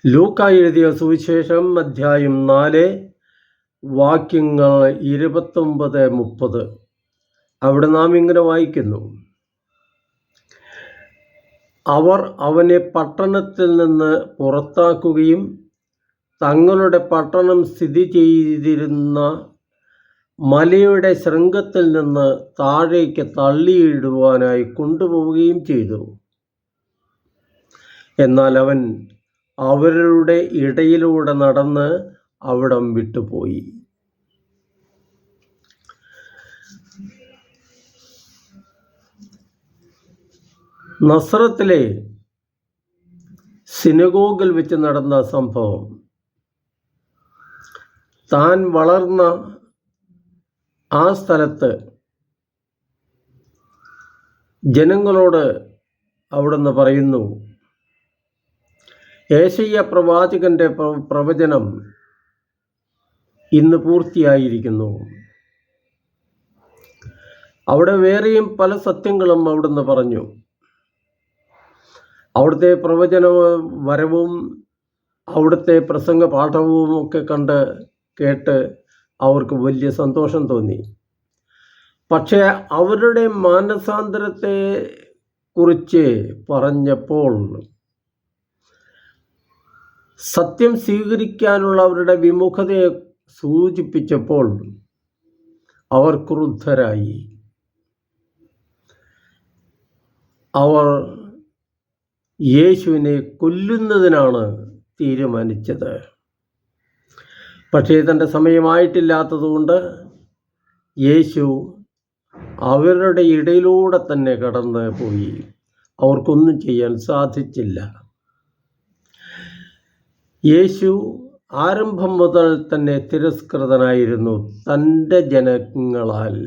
ലൂക്കാ എഴുതിയ സുവിശേഷം അധ്യായം 4 വാക്യങ്ങൾ 29-30. അവിടെ നാം ഇങ്ങനെ വായിക്കുന്നു: അവർ അവനെ പട്ടണത്തിൽ നിന്ന് പുറത്താക്കുകയും തങ്ങളുടെ പട്ടണം സ്ഥിതി ചെയ്തിരുന്ന മലയുടെ ശൃംഗത്തിൽ നിന്ന് താഴേക്ക് തള്ളിയിടുവാനായി കൊണ്ടുപോവുകയും ചെയ്തു. എന്നാൽ അവൻ അവരുടെ ഇടയിലൂടെ നടന്ന് അവിടം വിട്ടുപോയി. നസ്രത്തിലെ സിനഗോഗിൽ വെച്ച് നടന്ന സംഭവം താൻ വളർന്ന ആ സ്ഥലത്ത് ജനങ്ങളോട് അവിടുന്ന് പറയുന്നു, യേശയ്യാ പ്രവാചകന്റെ പ്രവചനം ഇന്ന് പൂർത്തിയായിരിക്കുന്നു. അവിടെ വേറെയും പല സത്യങ്ങളും അവിടുന്ന് പറഞ്ഞു. അവിടുത്തെ പ്രവചന വരവും അവിടുത്തെ പ്രസംഗ പാഠവും ഒക്കെ കേട്ട് അവർക്ക് വലിയ സന്തോഷം തോന്നി. പക്ഷേ അവരുടെ മാനസാന്തരത്തെ കുറിച്ച് പറഞ്ഞപ്പോൾ, സത്യം സ്വീകരിക്കാനുള്ള അവരുടെ വിമുഖതയെ സൂചിപ്പിച്ചപ്പോൾ അവർ ക്രുദ്ധരായി. അവർ യേശുവിനെ കൊല്ലുന്നതിനാണ് തീരുമാനിച്ചത്. പക്ഷേ തൻ്റെ സമയമായിട്ടില്ലാത്തതുകൊണ്ട് യേശു അവരുടെ ഇടയിലൂടെ തന്നെ കടന്നു പോയി. അവർക്കൊന്നും ചെയ്യാൻ സാധിച്ചില്ല. യേശു ആരംഭം മുതൽ തന്നെ തിരസ്കൃതനായിരുന്നു തൻ്റെ ജനങ്ങളാൽ.